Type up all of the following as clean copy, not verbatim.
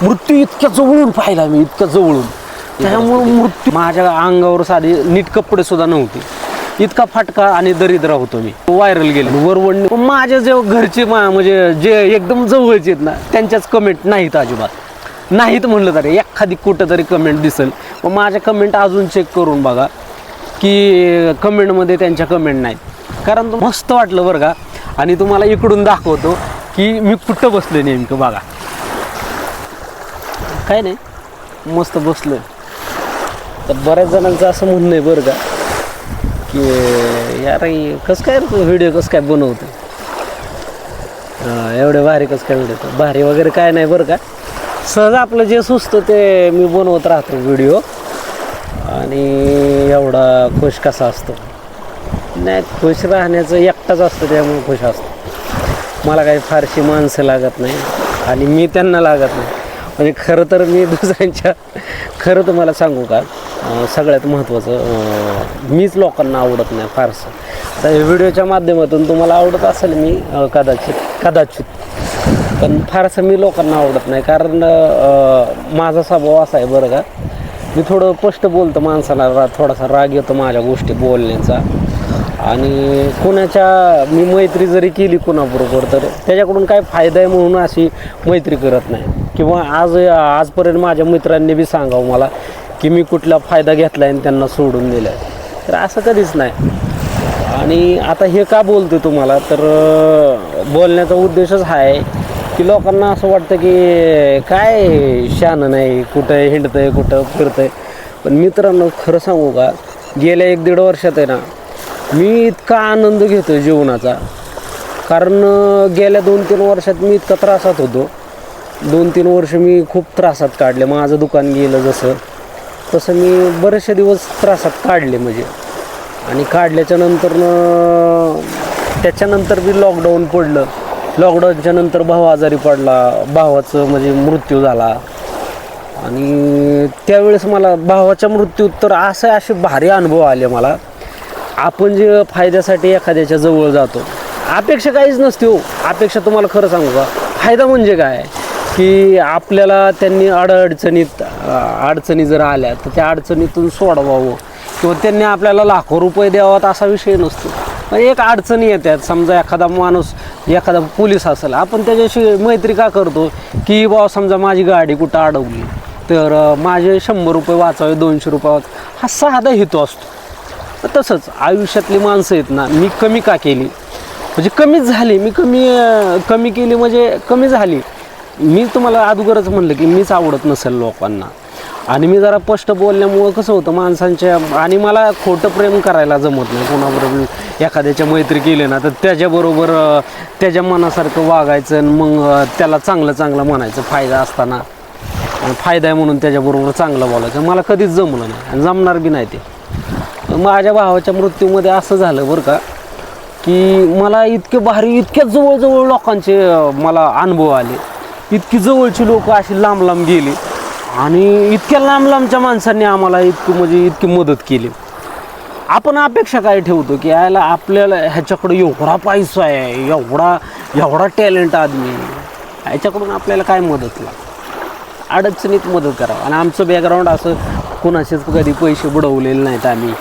मृत्यू इतक्या जवळून पाहिला मी, इतक्या जवळून. त्यामुळे मृत्यू माझ्या अंगावर साधी नीट कपडे सुद्धा नव्हते, इतका फाटका आणि दरिद्र होतो मी. व्हायरल गेले वरवणी. माझ्या जे घरचे म्हणजे जे एकदम जवळचे आहेत ना, त्यांच्याच कमेंट नाहीत, अजिबात नाहीत. म्हणलं तरी एखादी कुठं तरी कमेंट दिसेल. मग माझ्या कमेंट अजून चेक करून बघा की कमेंटमध्ये त्यांच्या कमेंट नाहीत. कारण मस्त वाटलं बरं का. आणि तुम्हाला इकडून दाखवतो की मी कुठं बसले नेमकं बघा. काय नाही, मस्त बसलो. तर बऱ्याच जणांचं असं म्हणणं आहे बरं का की यार कसं काय व्हिडिओ कसं काय बनवतो, एवढे भारी कसं काय व्हिडिओ. भारी वगैरे काय नाही बरं का, सहज आपलं जे सुचतं ते मी बनवत राहतो व्हिडिओ. आणि एवढा खुश कसा असतो, नाही खुश राहण्याचं एकटाच असतं, त्यामुळे खुश असतो. मला काही फारशी माणसं लागत नाही आणि मी त्यांना लागत नाही. म्हणजे खरं तर मी दुसऱ्यांच्या, खरं तुम्हाला सांगू का, सगळ्यात महत्त्वाचं मीच लोकांना आवडत नाही फारसं. आता या व्हिडिओच्या माध्यमातून तुम्हाला आवडत असेल मी कदाचित, पण फारसं मी लोकांना आवडत नाही. कारण माझा स्वभाव असा आहे बरं का, मी थोडं स्पष्ट बोलतो. माणसाला थोडासा राग येतो माझ्या गोष्टी बोलण्याचा. आणि कोणाच्या मी मैत्री जरी केली कोणाबरोबर तर त्याच्याकडून काय फायदा आहे म्हणून अशी मैत्री करत नाही. किंवा आजपर्यंत माझ्या मित्रांनी बी सांगावं मला की मी कुठला फायदा घेतला आहे आणि त्यांना सोडून दिलं आहे, तर असं कधीच नाही. आणि आता हे का बोलतो तुम्हाला, तर बोलण्याचा उद्देशच हा आहे की लोकांना असं वाटतं की काय शहाणं नाही, कुठं हिंडतंय कुठं फिरतंय. पण मित्रांनो खरं सांगू का, गेल्या 1-1.5 वर्षात आहे ना मी इतका आनंद घेतो जीवनाचा. कारण गेल्या 2-3 वर्षात मी इतका त्रासात होतो. 2-3 वर्ष मी खूप त्रासात काढले. माझं दुकान गेलं तसं मी बरेचसे दिवस त्रासात काढले म्हणजे. आणि काढल्याच्या त्याच्यानंतर बी लॉकडाऊन पडलं. लॉकडाऊनच्या नंतर भाऊ आजारी पडला, भावाचं म्हणजे मृत्यू झाला. आणि त्यावेळेस मला भावाच्या मृत्यूत तर असे भारी अनुभव आले मला. आपण जे फायद्यासाठी एखाद्याच्या जवळ जातो, अपेक्षा काहीच नसते हो. अपेक्षा तुम्हाला खरं सांगू का, फायदा म्हणजे काय की आपल्याला त्यांनी अडचणी जर आल्या तर त्या अडचणीतून सोडवावं, किंवा त्यांनी आपल्याला लाखो रुपये द्यावात असा विषय नसतो. पण एक अडचणी येतात. समजा एखादा माणूस, एखादा पोलीस असेल, आपण त्याच्याशी मैत्री का करतो की बाबा समजा माझी गाडी कुठं अडवली तर माझे 100 रुपये वाचावे, 200 रुपये वाचावे, हा साधा हेतू असतो. तसंच आयुष्यातली माणसं आहेत ना, मी कमी का केली म्हणजे कमीच झाली. मी कमी केली म्हणजे कमी झाली. मी तुम्हाला अगोदरच म्हणलं की मीच आवडत नसेल लोकांना. आणि मी जरा स्पष्ट बोलल्यामुळं कसं होतं माणसांच्या, आणि मला खोटं प्रेम करायला जमत नाही. कोणाबरोबर एखाद्याच्या मैत्री केली ना तर त्याच्याबरोबर त्याच्या मनासारखं वागायचं आणि मग त्याला चांगलं म्हणायचं फायदा असताना. फायदा आहे म्हणून त्याच्याबरोबर चांगलं बोलायचं मला कधीच जमलं नाही आणि जमणार बी नाही ते. माझ्या भावाच्या मृत्यूमध्ये असं झालं बरं का की मला इतके भारी, इतक्या जवळ लोकांचे मला अनुभव आले. इतकी जवळची लोक अशी लांब गेली आणि इतक्या लांबच्या माणसांनी आम्हाला इतकी मदत केली. आपण अपेक्षा काय ठेवतो की यायला आपल्याला ह्याच्याकडे एवढा पैसा आहे, एवढा टॅलेंट आदमी, ह्याच्याकडून आपल्याला काय मदत लागते, अडचणीत मदत करावं. आणि आमचं बॅकग्राऊंड असं कोणाचेच कधी पैसे बुडवलेले नाहीत आम्ही,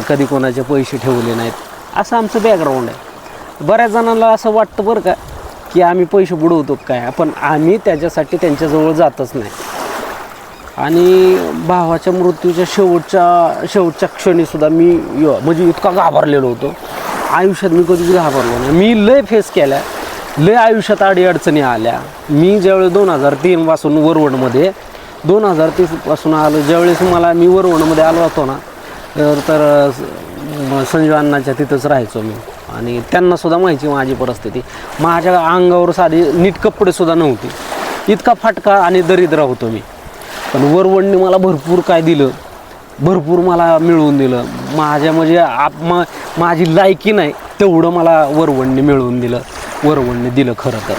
कधी कोणाचे पैसे ठेवले नाहीत, असं आमचं बॅकग्राऊंड आहे. बऱ्याच जणांना असं वाटतं बरं का की आम्ही पैसे बुडवतो काय, पण आम्ही त्याच्यासाठी त्यांच्याजवळ जातच नाही. आणि भावाच्या मृत्यूच्या शेवटच्या क्षणीसुद्धा मी म्हणजे इतका घाबरलेलो होतो. आयुष्यात मी कधीच घाबरलो नाही. मी लय फेस केल्या, लय आयुष्यात अडचणी आल्या. मी ज्यावेळेस 2003 पासून वरवडमध्ये, 2030 पासून आलो ज्यावेळेस मी वरवडमध्ये आलो होतो ना, तर संजय अण्णाच्या तिथंच राहायचो मी. आणि त्यांनासुद्धा माहिती माझी परिस्थिती. माझ्या अंगावर साधी नीट कपडेसुद्धा नव्हते, इतका फाटका आणि दरिद्र होतो मी. पण वरवडने मला भरपूर काय दिलं, भरपूर मला मिळवून दिलं. माझी लायकी नाही तेवढं मला वरवडने मिळवून दिलं खरं तर.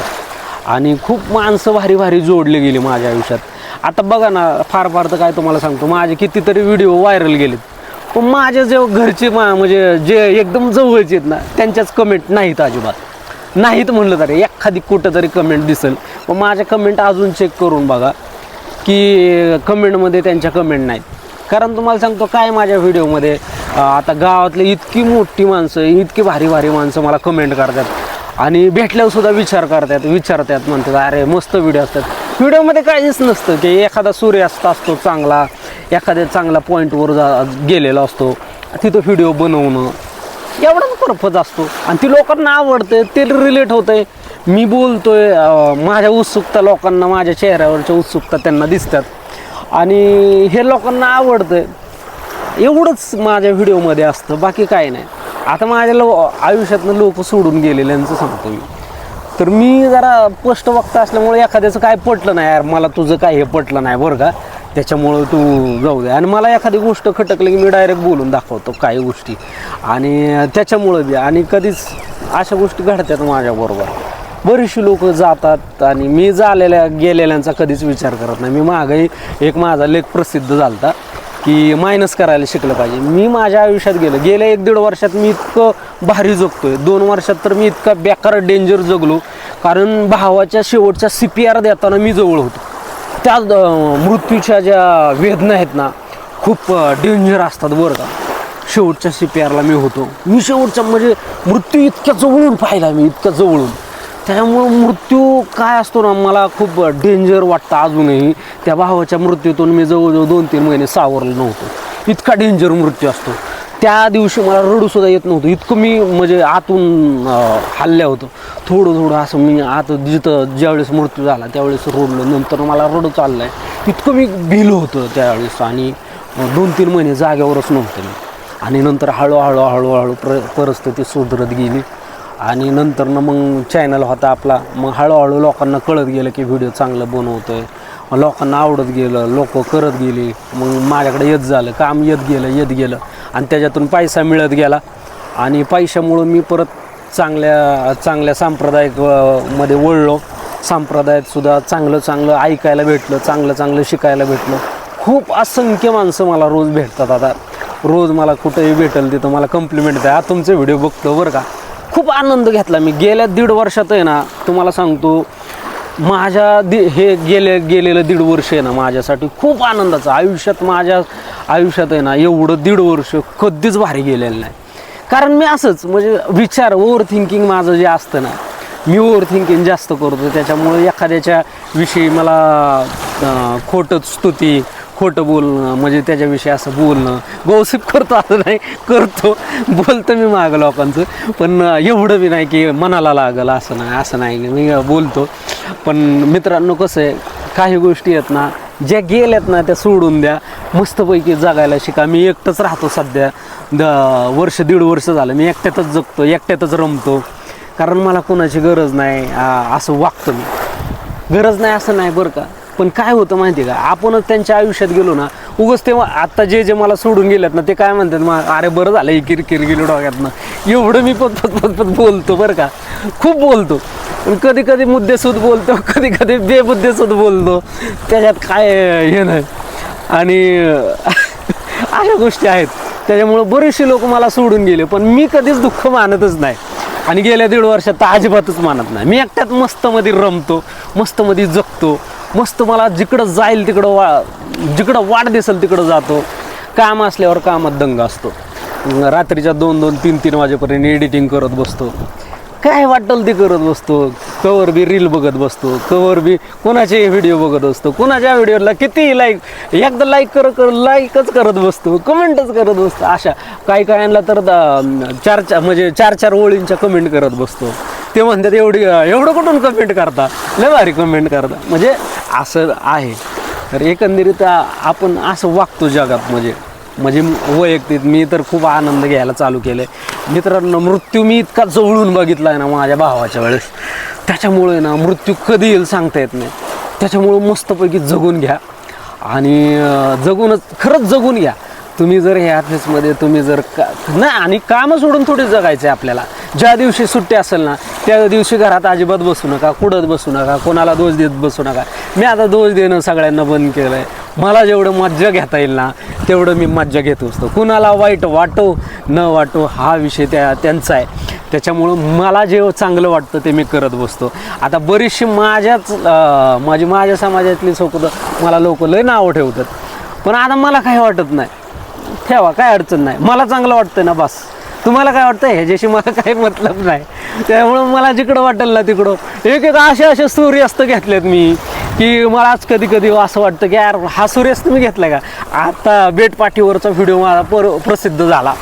आणि खूप माणसं भारी जोडले गेली माझ्या आयुष्यात. आता बघा ना, फार तर काय तुम्हाला सांगतो, माझे कितीतरी व्हिडिओ व्हायरल गेलेत, पण माझे जे घरचे म्हणजे जे एकदम जवळचे आहेत ना त्यांच्याच कमेंट नाहीत अजिबात. नाहीत म्हणलं तरी एखादी कुठं तरी कमेंट दिसेल, मग माझ्या कमेंट अजून चेक करून बघा की कमेंटमध्ये त्यांच्या कमेंट नाहीत. कारण तुम्हाला सांगतो काय, माझ्या व्हिडिओमध्ये आता गावातले इतकी मोठी माणसं, इतकी भारी भारी माणसं मला कमेंट करतात आणि भेटल्यावर सुद्धा विचारतात म्हणतात अरे मस्त व्हिडिओ असतात. व्हिडिओमध्ये काहीच नसतं की एखादा सूर्यास्त असतो चांगला, एखाद्या चांगल्या पॉईंटवर गेलेला असतो, तिथं व्हिडिओ बनवणं एवढाच पर्पज असतो आणि ती लोकांना आवडते, ते रिलेट होतंय. मी बोलतोय, माझ्या उत्सुकता लोकांना, माझ्या चेहऱ्यावरच्या उत्सुकता त्यांना दिसतात आणि हे लोकांना आवडतं. एवढंच माझ्या व्हिडिओमध्ये असतं, बाकी काय नाही. आता माझ्या आयुष्यातनं लोक सोडून गेलेल्यांचं सांगतो मी. तर मी जरा स्पष्ट वक्ता असल्यामुळे एखाद्याचं काय पटलं नाही, यार मला तुझं काय हे पटलं नाही बरं का, त्याच्यामुळं तू जाऊ दे. आणि मला एखादी गोष्ट खटकली की मी डायरेक्ट बोलून दाखवतो काही गोष्टी, आणि त्याच्यामुळं बी आणि कधीच अशा गोष्टी घडतात माझ्याबरोबर. बरीचशी लोक जातात आणि मी गेलेल्यांचा कधीच विचार करत नाही. मी मागही एक माझा लेख प्रसिद्ध झाला होता की मायनस करायला शिकलं पाहिजे. मी माझ्या आयुष्यात गेल्या 1-1.5 वर्षात मी इतकं भारी जगतोय, 2 वर्षात तर मी इतका बेकार डेंजर जगलो. कारण भावाच्या शेवटच्या CPR देताना मी जवळ होतो. त्या मृत्यूच्या ज्या वेदना आहेत ना खूप डेंजर असतात बरं का. शेवटच्या CPRला मी होतो. मी शेवटच्या म्हणजे मृत्यू इतक्या जवळून पाहिला मी, इतक्या जवळून. त्याच्यामुळं मृत्यू काय असतो ना मला खूप डेंजर वाटतं अजूनही. त्या भावाच्या मृत्यूतून मी जवळजवळ 2-3 महिने सावरलो नव्हतो. इतका डेंजर मृत्यू असतो. त्या दिवशी मला रडूसुद्धा येत नव्हतं, इतकं मी म्हणजे आतून हल्ल्या होतं. थोडं असं मी आत जिथं ज्यावेळेस मृत्यू झाला त्यावेळेस रडलो. नंतर मला रडू चाललं आहे, इतकं मी भिलो होतं त्यावेळेस. आणि 2-3 महिने जाग्यावरच नव्हतं मी. आणि नंतर हळूहळू परिस्थिती सुधरत गेली. आणि नंतर मग चॅनल होता आपला. मग हळूहळू लोकांना कळत गेलं की व्हिडिओ चांगलं बनवतोय, लोकांना आवडत गेलं, लोक करत गेली. मग माझ्याकडे काम येत गेलं आणि त्याच्यातून पैसा मिळत गेला. आणि पैशामुळं मी परत चांगल्या सांप्रदायिक मध्ये वळलो. संप्रदायातसुद्धा चांगलं ऐकायला भेटलं, चांगलं शिकायला भेटलं. खूप असंख्य माणसं मला रोज भेटतात. आता रोज मला कुठेही भेटेल तिथं मला कम्प्लिमेंट द्या, तुमचे व्हिडिओ बघतो बरं का. खूप आनंद घेतला मी गेल्या 1.5 वर्षात आहे ना. तुम्हाला सांगतो माझ्या हे गेलेलं 1.5 वर्ष आहे ना माझ्यासाठी खूप आनंदाचं. माझ्या आयुष्यात आहे ना एवढं 1.5 वर्ष कधीच भारी गेलेलं नाही. कारण मी असंच म्हणजे ओव्हर थिंकिंग माझं जे असतं ना, मी ओव्हर थिंकिंग जास्त करतो. त्याच्यामुळे एखाद्याच्या विषयी मला खोटं बोलणं म्हणजे त्याच्याविषयी असं बोलणं, गॉसिप करतो असं नाही, बोलतो मी मागं लोकांचं. पण एवढं बी नाही की मनाला लागलं असं नाही मी बोलतो. पण मित्रांनो कसं आहे, काही गोष्टी आहेत ना ज्या गेल्यात ना त्या सोडून द्या, मस्तपैकी जगायला शिका. मी एकटंच राहतो सध्या, 1.5 वर्ष झालं मी एकट्यातच जगतो, एकट्यातच रमतो. कारण मला कोणाची गरज नाही असं वागतो मी. गरज नाही असं नाही बरं का. पण काय होतं माहिती आहे का, आपणच त्यांच्या आयुष्यात गेलो ना, उगाच तेव्हा आता जे मला सोडून गेलेत ना ते काय म्हणतात मग, अरे बरं झालं ही किरकिर गेलो डोक्यातनं. एवढं मी पत बोलतो बरं का, खूप बोलतो. पण कधी मुद्देसूद बोलतो, कधी बेमुद्देसूद बोलतो, त्याच्यात काय हे नाही. आणि अशा गोष्टी आहेत. त्याच्यामुळं बरेचसे लोक मला सोडून गेले, पण मी कधीच दुःख मानतच नाही. आणि गेल्या 1.5 वर्षात तर अजिबातच मानत नाही. मी एकट्यात मस्तमध्ये रमतो, मस्तमध्ये जगतो. मस्त मला जिकडं जाईल जिकडं वाट दिसेल तिकडं जातो. काम असल्यावर कामात दंग असतो. रात्रीच्या 2-2, 3-3 वाजेपर्यंत एडिटिंग करत बसतो. काय वाटेल ते करत बसतो. कवर बी रील बघत बसतो, कवर बी कोणाचे व्हिडिओ बघत असतो. कोणाच्या व्हिडिओला किती एकदा लाईकच करत बसतो, कमेंटच करत बसतो. अशा काही तर 4 ओळींच्या कमेंट करत बसतो. ते म्हणतात एवढं कुठून कमेंट करता, लय भारी कमेंट करता. म्हणजे असं आहे. तर एकंदरीत आपण असं वागतो जगात. म्हणजे वैयक्तिक मी तर खूप आनंद घ्यायला चालू केलं. मित्रांनो, मृत्यू मी इतका जवळून बघितला आहे ना माझ्या भावाच्या वेळेस. त्याच्यामुळे ना मृत्यू कधी येईल सांगता येत नाही. त्याच्यामुळं मस्तपैकी जगून घ्या. आणि खरंच जगून घ्या. तुम्ही जर ह्या ऑफिसमध्ये नाही, आणि कामं सोडून थोडी जगायचं आहे आपल्याला. ज्या दिवशी सुट्टी असेल ना त्या दिवशी घरात अजिबात बसू नका, कुडत बसू नका, कोणाला दोष देत बसू नका. मी आता दोष देणं सगळ्यांना बंद केलं आहे. मला जेवढं मज्जा घेता येईल ना तेवढं मी मज्जा घेत असतो. कुणाला वाईट वाटो न वाटो हा विषय त्यांचा आहे. त्याच्यामुळं मला जे चांगलं वाटतं ते मी करत बसतो. आता बरीचशी माझ्या समाजातली सोबत मला लोक लय नावं ठेवतात, पण आता मला काही वाटत नाही. ठेवा, काय अडचण नाही, मला चांगलं वाटतं ना बस. तुम्हाला काय वाटतं ह्याच्याशी मला काही मतलब नाही. त्यामुळं मला जिकडं वाटेल ना तिकडं एक असे सूर्यास्त घेतलेत मी, की मला आज कधी कधी असं वाटतं की यार हा सूर्यास्त मी घेतला का. आता बेटपाठीवरचा व्हिडिओ माझा प्रसिद्ध झाला,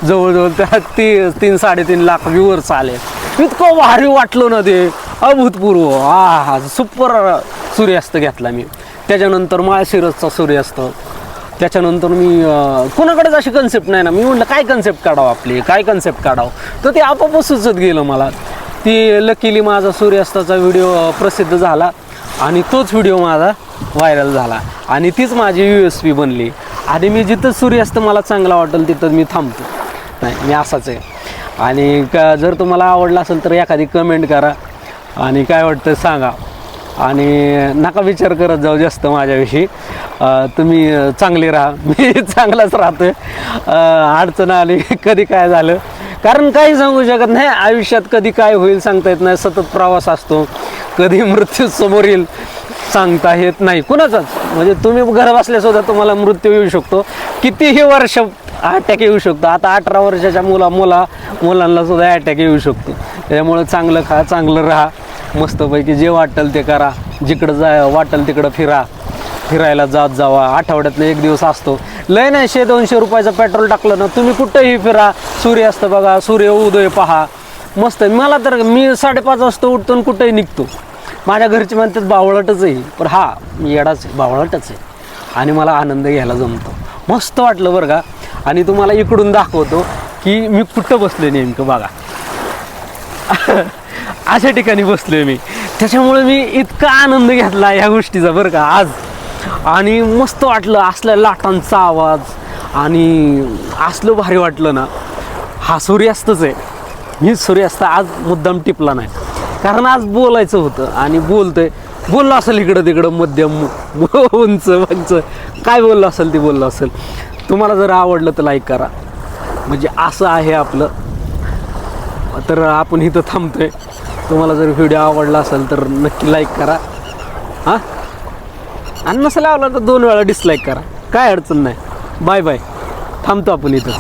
जवळजवळ त्या 3-3.5 लाख व्ह्यूअर्स आले. इतकं भारी वाटलं ना ते, अभूतपूर्व. हा सुपर सूर्यास्त घेतला मी. त्याच्यानंतर माळशिरसचा सूर्यास्त. त्याच्यानंतर मी कोणाकडेच अशी कन्सेप्ट नाही ना, मी म्हटलं काय कन्सेप्ट काढावं आपली, काय कन्सेप्ट काढावं, तर ते आपोआप सुचत गेलं मला. ती लकीली माझा सूर्यास्ताचा व्हिडिओ प्रसिद्ध झाला आणि तोच व्हिडिओ माझा व्हायरल झाला आणि तीच माझी USP बनली. आणि मी जिथं सूर्यास्त मला चांगला वाटेल तिथं मी थांबतो. नाही, मी असाच आहे. आणि जर तुम्हाला आवडला असेल तर एखादी कमेंट करा आणि काय वाटतं सांगा. आणि नका विचार करत जाऊ जास्त माझ्याविषयी. तुम्ही चांगले राहा, मी चांगलाच राहतो. अडचण आली, कधी काय झालं, कारण काही सांगू शकत नाही आयुष्यात, कधी काय होईल सांगता येत नाही. सतत प्रवास असतो, कधी मृत्यू समोर येईल सांगता येत नाही कुणाचाच. म्हणजे तुम्ही घर बसल्यासुद्धा तुम्हाला मृत्यू येऊ शकतो, कितीही वर्ष अटॅक येऊ शकतो. आता 18 वर्षाच्या मुलांना सुद्धा अटॅक येऊ शकतो. त्यामुळं चांगलं खा, चांगलं राहा, मस्तपैकी जे वाटेल ते करा, जिकडं वाटेल तिकडं फिरायला जावा. आठवड्यातनं एक दिवस असतो, लय नाही 100-200 रुपयाचं पेट्रोल टाकलं ना तुम्ही कुठंही फिरा, सूर्यास्त बघा, सूर्य उदय पहा, मस्त. मला तर मी 5:30 वाजता उठतो आणि कुठंही निघतो. माझ्या घरचे म्हणतात बावळटच आहे, पण हा मी येडाच आहे, बावळटच आहे. आणि मला आनंद घ्यायला जमतो. मस्त वाटलं बरं का. आणि तुम्हाला इकडून दाखवतो की मी कुठं बसले नेमकं बघा. अशा ठिकाणी बसलोय मी. त्याच्यामुळे मी इतका आनंद घेतला या गोष्टीचा बरं का आज. आणि मस्त वाटलं, असल्या लाटांचा आवाज आणि असलं भारी वाटलं ना. हा सूर्यास्तच आहे. मी सूर्यास्त आज मुद्दाम टिपला नाही, कारण आज बोलायचं होतं आणि बोललो असेल इकडं तिकडं, मध्यम उंच काय बोललं असेल ते बोललं असेल. तुम्हाला जर आवडलं तर लाईक करा. म्हणजे असं आहे आपलं. तर आपण इथं थांबतोय. तुम्हाला जर व्हिडिओ आवडला असेल तर नक्की लाईक करा. हां, आणि नसेल आवडला तर 2 वेळा डिसलाईक करा, काय अडचण नाही. Bye bye. थांबतो आपण इथं.